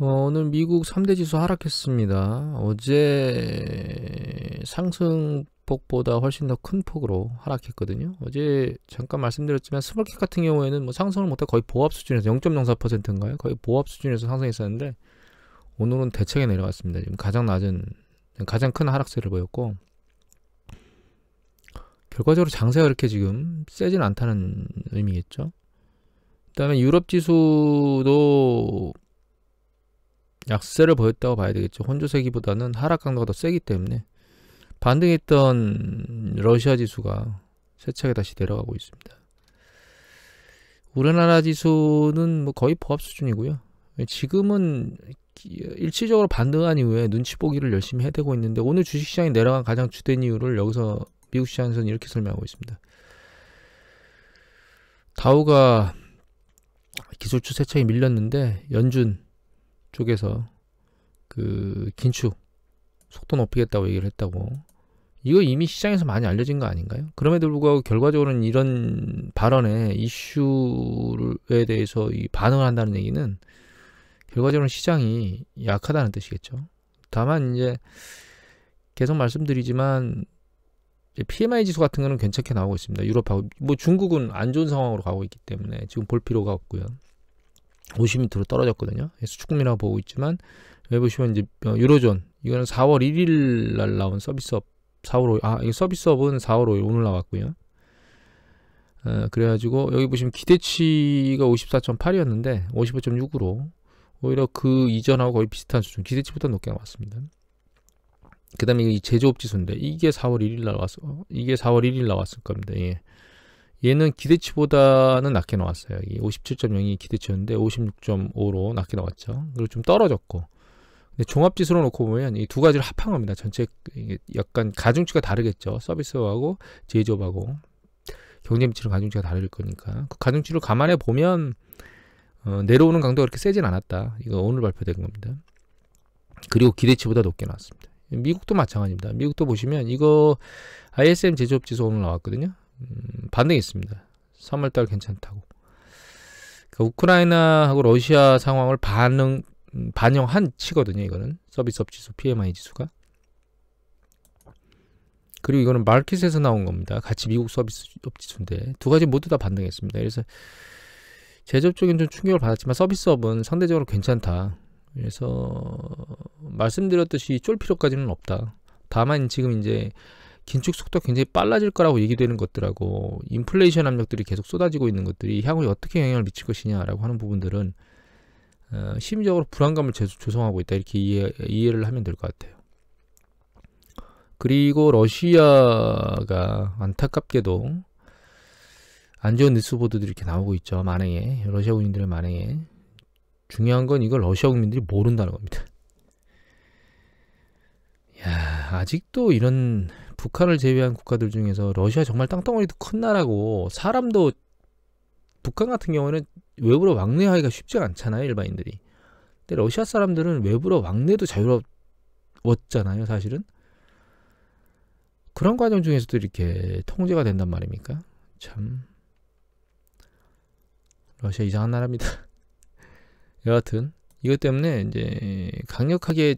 오늘 미국 3대 지수 하락했습니다. 어제 상승폭보다 훨씬 더 큰 폭으로 하락했거든요. 어제 잠깐 말씀드렸지만 스몰캡 같은 경우에는 뭐 상승을 못해 거의 보합 수준에서 0.04%인가요? 거의 보합 수준에서 상승했었는데 오늘은 대책에 내려갔습니다. 지금 가장 큰 하락세를 보였고, 결과적으로 장세가 그렇게 지금 세진 않다는 의미겠죠. 그 다음에 유럽 지수도 약세를 보였다고 봐야 되겠죠. 혼조세기보다는 하락 강도가 더 세기 때문에 반등했던 러시아 지수가 세차게 다시 내려가고 있습니다. 우리나라 지수는 뭐 거의 보합 수준이고요. 지금은 일시적으로 반등한 이후에 눈치 보기를 열심히 해대고 있는데, 오늘 주식시장이 내려간 가장 주된 이유를 여기서 미국 시장에서는 이렇게 설명하고 있습니다. 다우가 기술주 세차게 밀렸는데 연준 쪽에서 그 긴축 속도 높이겠다고 얘기를 했다고. 이거 이미 시장에서 많이 알려진 거 아닌가요? 그럼에도 불구하고 결과적으로는 이런 발언에 이슈에 대해서 이 반응을 한다는 얘기는 결과적으로 시장이 약하다는 뜻이겠죠. 다만 이제 계속 말씀드리지만 PMI 지수 같은 거는 괜찮게 나오고 있습니다. 유럽하고 뭐 중국은 안 좋은 상황으로 가고 있기 때문에 지금 볼 필요가 없고요. 50 밑으로 떨어졌거든요. 수축금이라고 보고 있지만 여기 보시면 이제 유로존, 이거는 4월 1일 날 나온 서비스업, 4월 5일, 이 서비스업은 4월 5일 오늘 나왔고요. 그래가지고 여기 보시면 기대치가 54.8이었는데 55.6으로 오히려 그 이전하고 거의 비슷한 수준, 기대치보다 높게 나왔습니다. 그 다음에 이 제조업 지수인데 이게 4월 1일 나왔을 겁니다. 예. 얘는 기대치보다는 낮게 나왔어요. 57.0이 기대치였는데 56.5로 낮게 나왔죠. 그리고 좀 떨어졌고. 근데 종합지수로 놓고 보면 이 두 가지를 합한 겁니다. 전체 약간 가중치가 다르겠죠. 서비스하고 제조업하고 경쟁치는 가중치가 다를 거니까 그 가중치를 감안해 보면 내려오는 강도가 그렇게 세진 않았다. 이거 오늘 발표된 겁니다. 그리고 기대치보다 높게 나왔습니다. 미국도 마찬가지입니다. 미국도 보시면 이거 ISM 제조업지수 오늘 나왔거든요. 반등했습니다. 3월달 괜찮다고. 그러니까 우크라이나하고 러시아 상황을 반영한 치거든요. 이거는 서비스업 지수, PMI 지수가. 그리고 이거는 마켓에서 나온 겁니다. 같이 미국 서비스업 지수인데 두 가지 모두 다 반등했습니다. 그래서 제조업 쪽은 좀 충격을 받았지만 서비스업은 상대적으로 괜찮다. 그래서 말씀드렸듯이 쫄 필요까지는 없다. 다만 지금 이제 긴축 속도가 굉장히 빨라질 거라고 얘기되는 것들하고 인플레이션 압력들이 계속 쏟아지고 있는 것들이 향후에 어떻게 영향을 미칠 것이냐라고 하는 부분들은 심리적으로 불안감을 조성하고 있다, 이렇게 이해를 하면 될 것 같아요. 그리고 러시아가 안타깝게도 안 좋은 뉴스 보도들이 이렇게 나오고 있죠. 만행에, 러시아 국민들의 만행에. 중요한 건 이걸 러시아 국민들이 모른다는 겁니다. 야, 아직도 이런 북한을 제외한 국가들 중에서 러시아 정말 땅덩어리도 큰 나라고, 사람도 북한 같은 경우는 외부로 왕래하기가 쉽지 않잖아요, 일반인들이. 근데 러시아 사람들은 외부로 왕래도 자유로웠잖아요, 사실은. 그런 과정 중에서도 이렇게 통제가 된단 말입니까? 참 러시아 이상한 나라입니다. 여하튼 이것 때문에 이제 강력하게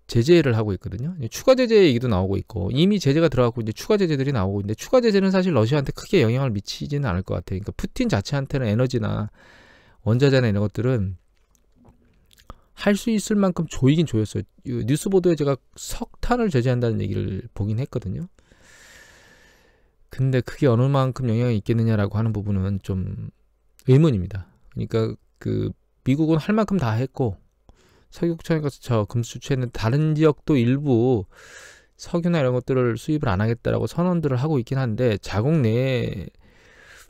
제재를 하고 있거든요. 추가 제재 얘기도 나오고 있고, 이미 제재가 들어갔고 이제 추가 제재들이 나오고 있는데, 추가 제재는 사실 러시아한테 크게 영향을 미치지는 않을 것 같아요. 그러니까 푸틴 자체한테는 에너지나 원자재나 이런 것들은 할 수 있을 만큼 조이긴 조였어요. 뉴스 보도에 제가 석탄을 제재한다는 얘기를 보긴 했거든요. 근데 그게 어느 만큼 영향이 있겠느냐라고 하는 부분은 좀 의문입니다. 그러니까 그 미국은 할 만큼 다 했고, 석유국장에 가서 저 금수 수출했는데 다른 지역도 일부 석유나 이런 것들을 수입을 안 하겠다라고 선언들을 하고 있긴 한데, 자국 내에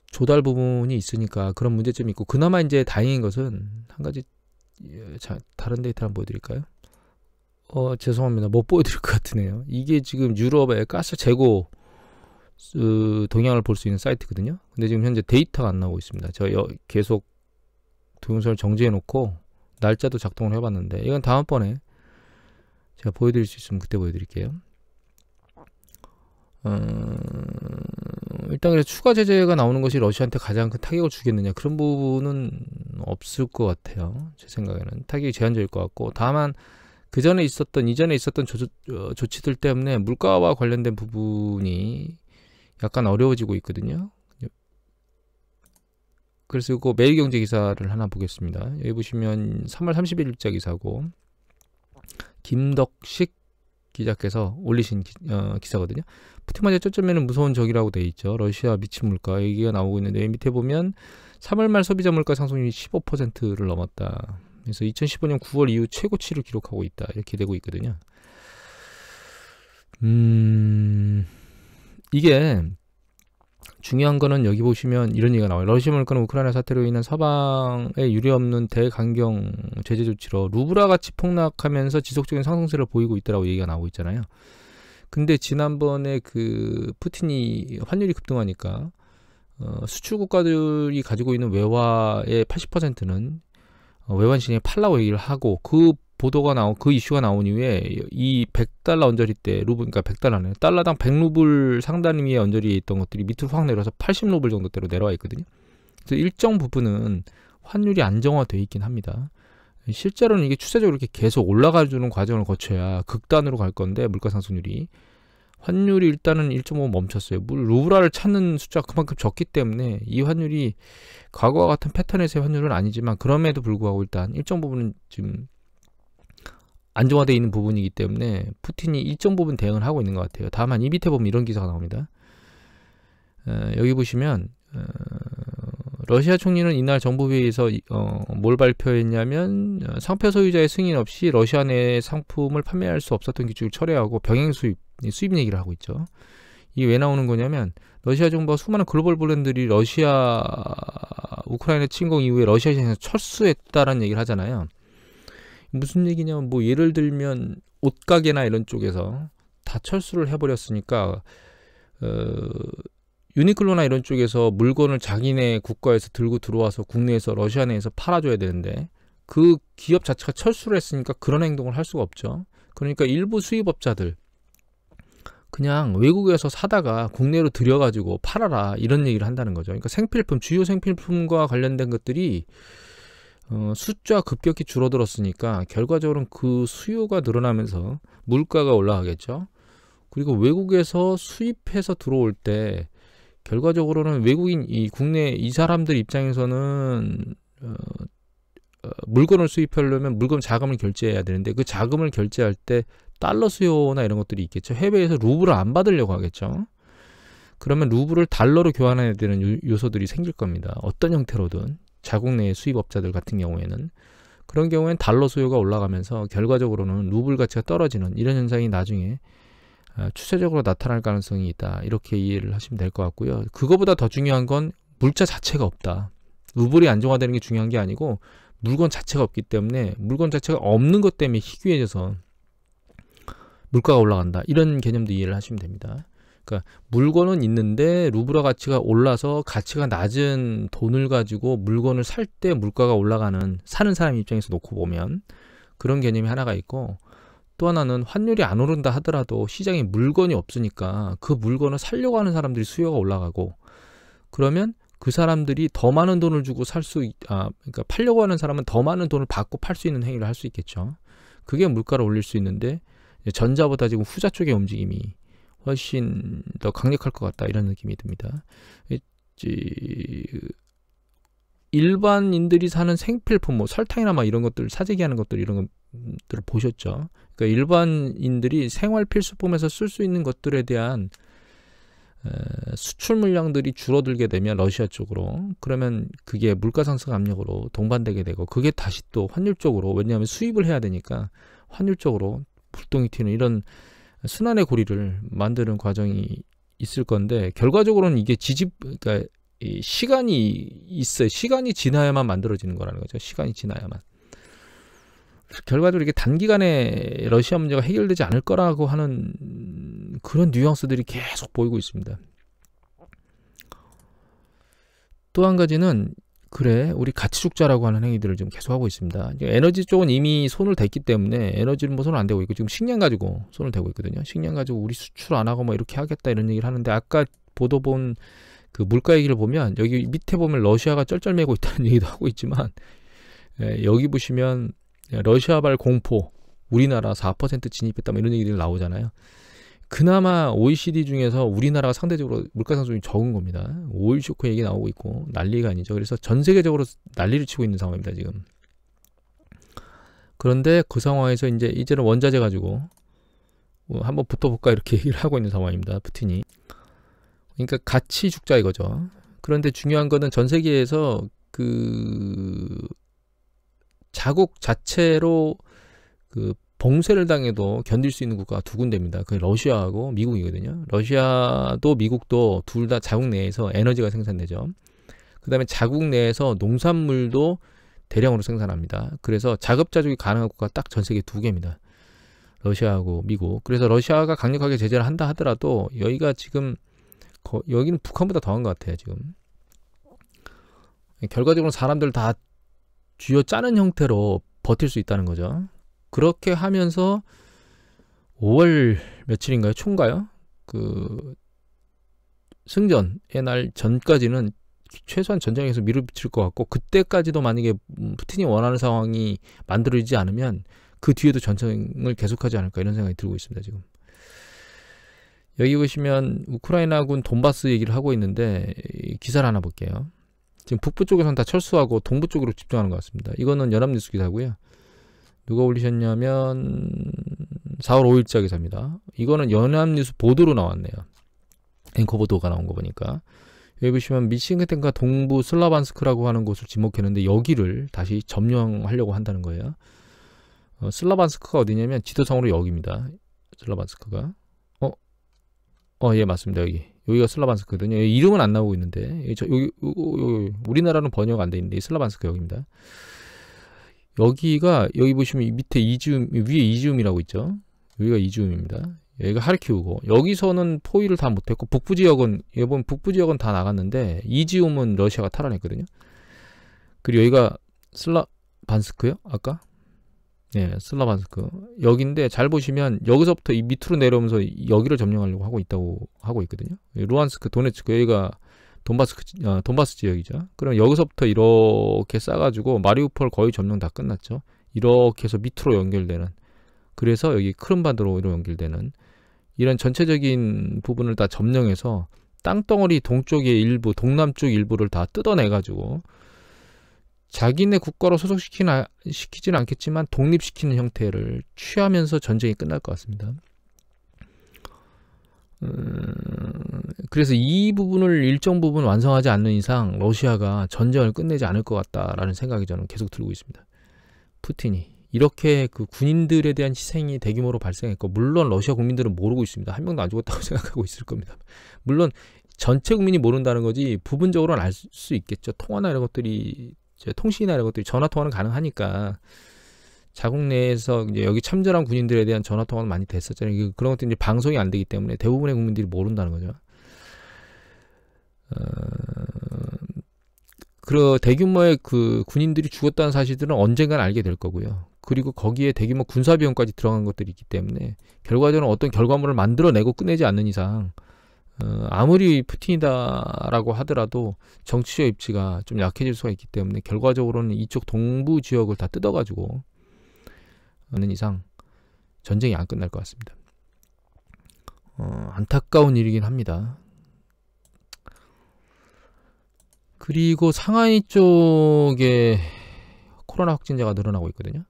조달 부분이 있으니까 그런 문제점이 있고, 그나마 이제 다행인 것은 한 가지, 다른 데이터 한번 보여드릴까요? 죄송합니다. 못 보여드릴 것 같으네요. 이게 지금 유럽의 가스 재고 동향을 볼 수 있는 사이트거든요. 근데 지금 현재 데이터가 안 나오고 있습니다. 제가 계속 동영상을 정지해 놓고 날짜도 작동을 해봤는데, 이건 다음번에 제가 보여드릴 수 있으면 그때 보여드릴게요. 일단 그래서 추가 제재가 나오는 것이 러시아한테 가장 큰 타격을 주겠느냐, 그런 부분은 없을 것 같아요. 제 생각에는 타격이 제한적일 것 같고, 다만 이전에 있었던 조치들 때문에 물가와 관련된 부분이 약간 어려워지고 있거든요. 그래서 이거 매일경제 기사를 하나 보겠습니다. 여기 보시면 3월 30일자 기사고, 김덕식 기자께서 올리신 기사거든요. 푸틴만의 초점에는 무서운 적이라고 돼 있죠. 러시아 미친 물가 얘기가 나오고 있는데, 밑에 보면 3월 말 소비자 물가 상승률이 15%를 넘었다. 그래서 2015년 9월 이후 최고치를 기록하고 있다, 이렇게 되고 있거든요. 이게 중요한 거는 여기 보시면 이런 얘기가 나와요. 러시아 물가는 우크라이나 사태로 인한 서방에 유례없는 대강경 제재 조치로 루블화 가치 폭락하면서 지속적인 상승세를 보이고 있다라고 얘기가 나오고 있잖아요. 근데 지난번에 그 푸틴이 환율이 급등하니까 수출 국가들이 가지고 있는 외화의 80%는 외환 시장에 팔라고 얘기를 하고, 그 이슈가 나온 이후에 이 100달러 언저리 때 그러니까 100달러네, 달러당 100루블 상단 위에 언저리에 있던 것들이 밑으로 확 내려서 80루블 정도대로 내려와 있거든요. 그래서 일정 부분은 환율이 안정화되어 있긴 합니다. 실제로는 이게 추세적으로 이렇게 계속 올라가주는 과정을 거쳐야 극단으로 갈 건데, 물가 상승률이, 환율이 일단은 1.5 멈췄어요. 루브라를 찾는 숫자가 그만큼 적기 때문에 이 환율이 과거와 같은 패턴에서의 환율은 아니지만, 그럼에도 불구하고 일단 일정 부분은 지금 안정화되어 있는 부분이기 때문에 푸틴이 일정 부분 대응을 하고 있는 것 같아요. 다만 이 밑에 보면 이런 기사가 나옵니다. 여기 보시면 러시아 총리는 이날 정부회의에서 뭘 발표했냐면, 상표 소유자의 승인 없이 러시아 내 상품을 판매할 수 없었던 규칙을 철회하고 병행 수입 얘기를 하고 있죠. 이게 왜 나오는 거냐면, 러시아 정부가 수많은 글로벌 브랜드들이 우크라이나 침공 이후에 러시아 시장에서 철수했다라는 얘기를 하잖아요. 무슨 얘기냐면, 뭐 예를 들면 옷가게나 이런 쪽에서 다 철수를 해버렸으니까 유니클로나 이런 쪽에서 물건을 자기네 국가에서 들고 들어와서 국내에서 러시아 내에서 팔아줘야 되는데, 그 기업 자체가 철수를 했으니까 그런 행동을 할 수가 없죠. 그러니까 일부 수입업자들 그냥 외국에서 사다가 국내로 들여가지고 팔아라, 이런 얘기를 한다는 거죠. 그러니까 주요 생필품과 관련된 것들이 숫자 급격히 줄어들었으니까 결과적으로는 그 수요가 늘어나면서 물가가 올라가겠죠. 그리고 외국에서 수입해서 들어올 때 결과적으로는 국내 이 사람들 입장에서는 물건을 수입하려면 물건 자금을 결제해야 되는데, 그 자금을 결제할 때 달러 수요나 이런 것들이 있겠죠. 해외에서 루블을 안 받으려고 하겠죠. 그러면 루블을 달러로 교환해야 되는 요소들이 생길 겁니다. 어떤 형태로든, 자국 내 수입업자들 같은 경우에는. 그런 경우에는 달러 수요가 올라가면서 결과적으로는 루블 가치가 떨어지는 이런 현상이 나중에 추세적으로 나타날 가능성이 있다, 이렇게 이해를 하시면 될 것 같고요. 그거보다 더 중요한 건 물자 자체가 없다. 루블이 안정화되는 게 중요한 게 아니고, 물건 자체가 없기 때문에, 물건 자체가 없는 것 때문에 희귀해져서 물가가 올라간다, 이런 개념도 이해를 하시면 됩니다. 그러니까 물건은 있는데 루블화 가치가 올라서 가치가 낮은 돈을 가지고 물건을 살 때 물가가 올라가는, 사는 사람 입장에서 놓고 보면 그런 개념이 하나가 있고, 또 하나는 환율이 안 오른다 하더라도 시장에 물건이 없으니까 그 물건을 사려고 하는 사람들이 수요가 올라가고, 그러면 그 사람들이 더 많은 돈을 주고 그러니까 팔려고 하는 사람은 더 많은 돈을 받고 팔 수 있는 행위를 할 수 있겠죠. 그게 물가를 올릴 수 있는데, 전자보다 지금 후자 쪽의 움직임이 훨씬 더 강력할 것 같다, 이런 느낌이 듭니다. 일반인들이 사는 생필품, 뭐 설탕이나 막 이런 것들, 사재기 하는 것들, 이런 것들을 보셨죠. 그러니까 일반인들이 생활 필수품에서 쓸 수 있는 것들에 대한 수출 물량들이 줄어들게 되면 러시아 쪽으로, 그러면 그게 물가 상승 압력으로 동반되게 되고, 그게 다시 또 환율 쪽으로, 왜냐하면 수입을 해야 되니까 환율 쪽으로 불똥이 튀는 이런 순환의 고리를 만드는 과정이 있을 건데, 결과적으로는 이게 그러니까 시간이 있어요. 시간이 지나야만 만들어지는 거라는 거죠. 시간이 지나야만. 결과적으로 이게 단기간에 러시아 문제가 해결되지 않을 거라고 하는 그런 뉘앙스들이 계속 보이고 있습니다. 또 한 가지는, 그래, 우리 같이 죽자라고 하는 행위들을 지금 계속 하고 있습니다. 에너지 쪽은 이미 손을 댔기 때문에 에너지는 뭐 손을 안 대고 있고, 지금 식량 가지고 손을 대고 있거든요. 식량 가지고 우리 수출 안 하고 뭐 이렇게 하겠다, 이런 얘기를 하는데, 아까 보도 본 그 물가 얘기를 보면 여기 밑에 보면 러시아가 쩔쩔매고 있다는 얘기도 하고 있지만 여기 보시면 러시아발 공포 우리나라 4% 진입했다 뭐 이런 얘기들이 나오잖아요. 그나마 OECD 중에서 우리나라가 상대적으로 물가 상승이 적은 겁니다. 오일 쇼크 얘기 나오고 있고 난리가 아니죠. 그래서 전 세계적으로 난리를 치고 있는 상황입니다, 지금. 그런데 그 상황에서 이제는 원자재 가지고 한번 붙어볼까 이렇게 얘기를 하고 있는 상황입니다, 푸틴이. 그러니까 같이 죽자 이거죠. 그런데 중요한 거는 전 세계에서 그 자국 자체로 그 봉쇄를 당해도 견딜 수 있는 국가가 두 군데입니다. 그게 러시아하고 미국이거든요. 러시아도 미국도 둘 다 자국 내에서 에너지가 생산되죠. 그 다음에 자국 내에서 농산물도 대량으로 생산합니다. 그래서 자급자족이 가능한 국가가 딱 전 세계 두 개입니다. 러시아하고 미국. 그래서 러시아가 강력하게 제재를 한다 하더라도 여기가 지금 여기는 북한보다 더한 것 같아요, 지금. 결과적으로 사람들 다 쥐어짜는 형태로 버틸 수 있다는 거죠. 그렇게 하면서 5월 며칠인가요? 초인가요? 그 승전의 날 전까지는 최소한 전쟁에서 밀어붙일 것 같고, 그때까지도 만약에 푸틴이 원하는 상황이 만들어지지 않으면 그 뒤에도 전쟁을 계속하지 않을까 이런 생각이 들고 있습니다, 지금. 여기 보시면 우크라이나군 돈바스 얘기를 하고 있는데 기사를 하나 볼게요. 지금 북부 쪽에서는 다 철수하고 동부 쪽으로 집중하는 것 같습니다. 이거는 연합뉴스 기사고요. 누가 올리셨냐면 4월 5일자 기사입니다. 이거는 연합뉴스 보도로 나왔네요. 앵커 보도가 나온 거 보니까. 여기 보시면 미시간과 동부 슬라반스크라고 하는 곳을 지목했는데 여기를 다시 점령하려고 한다는 거예요. 슬라반스크가 어디냐면 지도상으로 여기입니다. 슬라반스크가. 예, 맞습니다. 여기가 슬라반스크거든요. 이름은 안 나오고 있는데 여기 우리나라는 번역 안 돼 있는데 슬라반스크 여기입니다. 여기 보시면 밑에 이지움, 위에 이지움이라고 있죠. 여기가 이지움입니다. 여기가 하르키우고, 여기서는 포위를 다 못했고, 북부 지역은 다 나갔는데 이지움은 러시아가 탈환했거든요. 그리고 여기가 슬라반스크요? 아까? 네, 슬라반스크. 여기인데 잘 보시면 여기서부터 이 밑으로 내려오면서 여기를 점령하려고 하고 있거든요. 루안스크, 도네츠크, 여기가 돈바스 지역이죠. 그럼 여기서부터 이렇게 싸가지고 마리우폴 거의 점령 다 끝났죠. 이렇게 해서 밑으로 연결되는, 그래서 여기 크림반도로 연결되는 이런 전체적인 부분을 다 점령해서 땅덩어리 동쪽의 일부, 동남쪽 일부를 다 뜯어내가지고 자기네 국가로 소속시키지는 않겠지만 독립시키는 형태를 취하면서 전쟁이 끝날 것 같습니다. 그래서 이 부분을 일정 부분 완성하지 않는 이상 러시아가 전쟁을 끝내지 않을 것 같다라는 생각이 저는 계속 들고 있습니다. 푸틴이 이렇게 그 군인들에 대한 희생이 대규모로 발생했고, 물론 러시아 국민들은 모르고 있습니다. 한 명도 안 죽었다고 생각하고 있을 겁니다. 물론 전체 국민이 모른다는 거지 부분적으로는 알 수 있겠죠. 통화나 이런 것들이, 통신이나 이런 것들이 전화 통화는 가능하니까 자국 내에서 이제 여기 참전한 군인들에 대한 전화 통화는 많이 됐었잖아요. 그런 것들이 이제 방송이 안 되기 때문에 대부분의 국민들이 모른다는 거죠. 그 대규모의 그 군인들이 죽었다는 사실들은 언젠간 알게 될 거고요. 그리고 거기에 대규모 군사 비용까지 들어간 것들이 있기 때문에 결과적으로 어떤 결과물을 만들어내고 끝내지 않는 이상 아무리 푸틴이다라고 하더라도 정치적 입지가 좀 약해질 수가 있기 때문에 결과적으로는 이쪽 동부 지역을 다 뜯어가지고 하는 이상 전쟁이 안 끝날 것 같습니다. 안타까운 일이긴 합니다. 그리고 상하이 쪽에 코로나 확진자가 늘어나고 있거든요.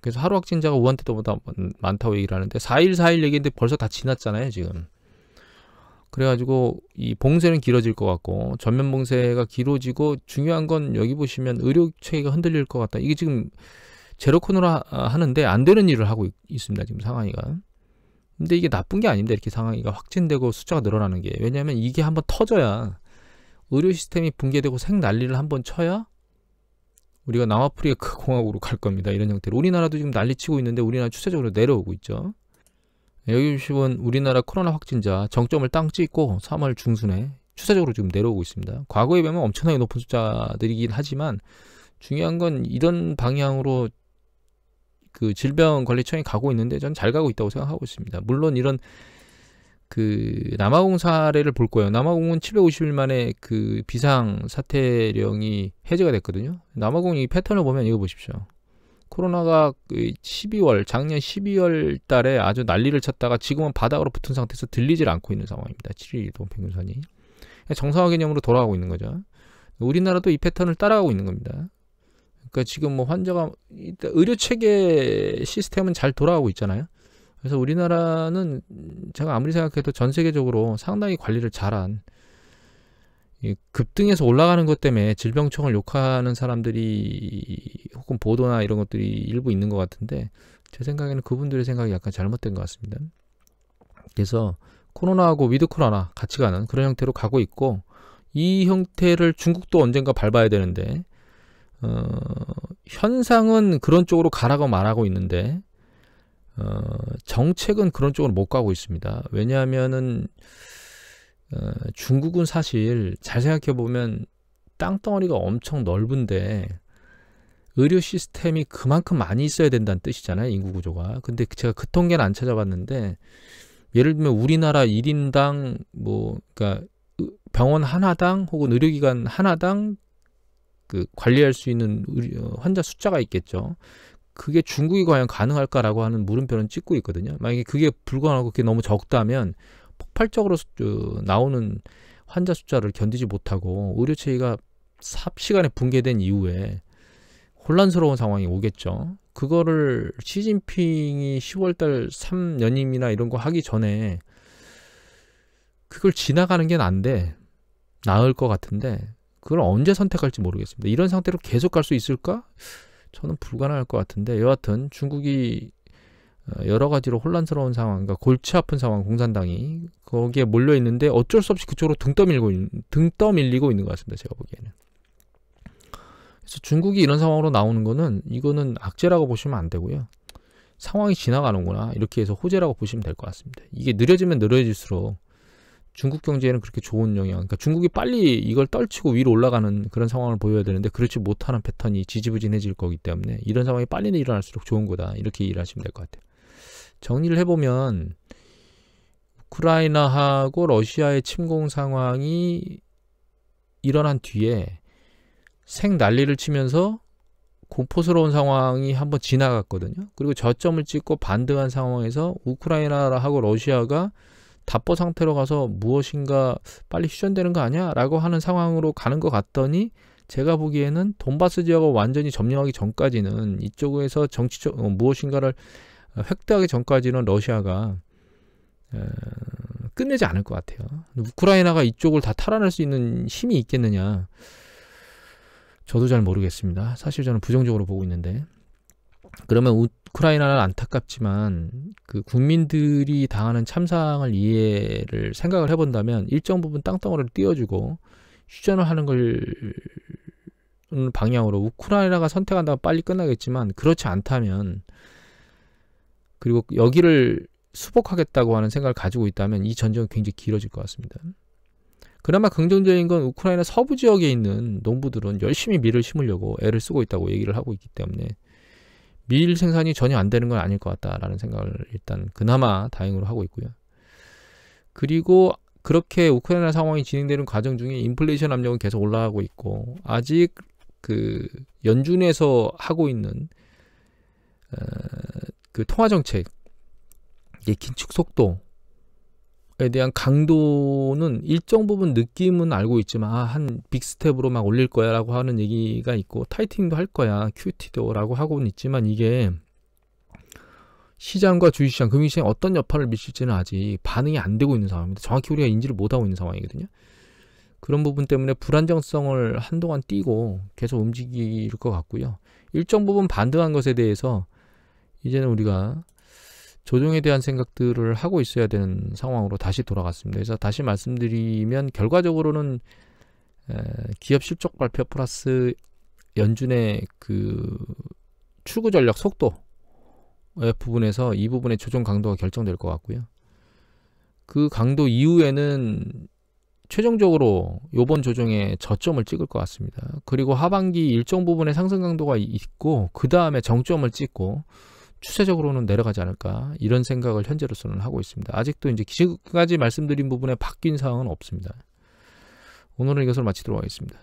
그래서 하루 확진자가 우한 때보다 많다고 얘기를 하는데 4일 얘기인데 벌써 다 지났잖아요, 지금. 그래가지고 이 봉쇄는 길어질 것 같고, 전면 봉쇄가 길어지고, 중요한 건 여기 보시면 의료 체계가 흔들릴 것 같다. 이게 지금 제로 코너로 하는데 안 되는 일을 하고 있습니다, 지금 상하이가. 근데 이게 나쁜 게 아닙니다. 이렇게 상하이가 확진되고 숫자가 늘어나는 게. 왜냐하면 이게 한번 터져야, 의료 시스템이 붕괴되고 생 난리를 한번 쳐야 우리가 남아프리카 공화국으로 갈 겁니다. 이런 형태로. 우리나라도 지금 난리치고 있는데 우리나라 추세적으로 내려오고 있죠. 여기 보시면 우리나라 코로나 확진자 정점을 딱 찍고 3월 중순에 추세적으로 지금 내려오고 있습니다. 과거에 비하면 엄청나게 높은 숫자들이긴 하지만 중요한 건 이런 방향으로 그 질병관리청이 가고 있는데 전 잘 가고 있다고 생각하고 있습니다. 물론 이런 그 남아공 사례를 볼 거예요. 남아공은 750일 만에 그 비상 사태령이 해제가 됐거든요. 남아공 이 패턴을 보면 이거 보십시오. 코로나가 12월, 작년 12월 달에 아주 난리를 쳤다가 지금은 바닥으로 붙은 상태에서 들리질 않고 있는 상황입니다. 7일 이동 평균선이. 정상화 개념으로 돌아가고 있는 거죠. 우리나라도 이 패턴을 따라가고 있는 겁니다. 그러니까 지금 뭐 환자가, 의료 체계 시스템은 잘 돌아가고 있잖아요. 그래서 우리나라는 제가 아무리 생각해도 전 세계적으로 상당히 관리를 잘한, 급등해서 올라가는 것 때문에 질병청을 욕하는 사람들이 혹은 보도나 이런 것들이 일부 있는 것 같은데, 제 생각에는 그분들의 생각이 약간 잘못된 것 같습니다. 그래서 코로나하고 위드 코로나 같이 가는 그런 형태로 가고 있고, 이 형태를 중국도 언젠가 밟아야 되는데, 현상은 그런 쪽으로 가라고 말하고 있는데, 정책은 그런 쪽으로 못 가고 있습니다. 왜냐하면은 중국은 사실 잘 생각해 보면 땅덩어리가 엄청 넓은데 의료 시스템이 그만큼 많이 있어야 된다는 뜻이잖아요, 인구 구조가. 근데 제가 그 통계는 안 찾아봤는데, 예를 들면 우리나라 1인당 그러니까 병원 하나당 혹은 의료기관 하나당 그 관리할 수 있는 환자 숫자가 있겠죠. 그게 중국이 과연 가능할까라고 하는 물음표는 찍고 있거든요. 만약에 그게 불가능하고 그게 너무 적다면 폭발적으로 나오는 환자 숫자를 견디지 못하고 의료체계가 삽시간에 붕괴된 이후에 혼란스러운 상황이 오겠죠. 그거를 시진핑이 10월달 3연임이나 이런 거 하기 전에 그걸 지나가는 게 나을 것 같은데, 그걸 언제 선택할지 모르겠습니다. 이런 상태로 계속 갈 수 있을까? 저는 불가능할 것 같은데, 여하튼 중국이 여러 가지로 혼란스러운 상황, 그러니까 골치 아픈 상황, 공산당이 거기에 몰려 있는데 어쩔 수 없이 그쪽으로 등 떠밀리고 있는 것 같습니다. 제가 보기에는. 그래서 중국이 이런 상황으로 나오는 거는, 이거는 악재라고 보시면 안 되고요. 상황이 지나가는구나, 이렇게 해서 호재라고 보시면 될 것 같습니다. 이게 느려지면 느려질수록 중국 경제에는 그렇게 좋은 영향, 그러니까 중국이 빨리 이걸 떨치고 위로 올라가는 그런 상황을 보여야 되는데 그렇지 못하는 패턴이 지지부진해질 거기 때문에 이런 상황이 빨리 일어날수록 좋은 거다, 이렇게 이해하시면 될 것 같아요. 정리를 해보면 우크라이나하고 러시아의 침공 상황이 일어난 뒤에 생난리를 치면서 공포스러운 상황이 한번 지나갔거든요. 그리고 저점을 찍고 반등한 상황에서 우크라이나하고 러시아가 답보 상태로 가서 무엇인가 빨리 휴전되는 거 아니야? 라고 하는 상황으로 가는 것 같더니, 제가 보기에는 돈바스 지역을 완전히 점령하기 전까지는, 이쪽에서 정치적 무엇인가를 획득하기 전까지는 러시아가 끝내지 않을 것 같아요. 우크라이나가 이쪽을 다 탈환할 수 있는 힘이 있겠느냐, 저도 잘 모르겠습니다. 사실 저는 부정적으로 보고 있는데, 그러면 우크라이나는 안타깝지만 그 국민들이 당하는 참상을 생각을 해본다면 일정 부분 땅덩어리를 띄워주고 휴전을 하는 걸 방향으로, 우크라이나가 선택한다면 빨리 끝나겠지만 그렇지 않다면, 그리고 여기를 수복하겠다고 하는 생각을 가지고 있다면 이 전쟁은 굉장히 길어질 것 같습니다. 그나마 긍정적인 건 우크라이나 서부 지역에 있는 농부들은 열심히 밀을 심으려고 애를 쓰고 있다고 얘기를 하고 있기 때문에 밀 생산이 전혀 안 되는 건 아닐 것 같다라는 생각을 일단 그나마 다행으로 하고 있고요. 그리고 그렇게 우크라이나 상황이 진행되는 과정 중에 인플레이션 압력은 계속 올라가고 있고, 아직 그 연준에서 하고 있는 그 통화 정책의 긴축 속도에 대한 강도는 일정 부분 느낌은 알고 있지만, 한 빅스텝으로 막 올릴 거야 라고 하는 얘기가 있고, 타이팅도 할 거야, QT도 라고 하고는 있지만, 이게 시장과 주식시장, 금융시장에 어떤 여파를 미칠지는 아직 반응이 안 되고 있는 상황입니다. 정확히 우리가 인지를 못하고 있는 상황이거든요. 그런 부분 때문에 불안정성을 한동안 띄고 계속 움직일 것 같고요. 일정 부분 반등한 것에 대해서 이제는 우리가 조정에 대한 생각들을 하고 있어야 되는 상황으로 다시 돌아갔습니다. 그래서 다시 말씀드리면, 결과적으로는 기업 실적 발표 플러스 연준의 그 출구 전략 속도의 부분에서 이 부분의 조정 강도가 결정될 것 같고요. 그 강도 이후에는 최종적으로 이번 조정에 저점을 찍을 것 같습니다. 그리고 하반기 일정 부분의 상승 강도가 있고, 그 다음에 정점을 찍고 추세적으로는 내려가지 않을까 이런 생각을 현재로서는 하고 있습니다. 아직도 이제 지금까지 말씀드린 부분에 바뀐 사항은 없습니다. 오늘은 이것을 마치도록 하겠습니다.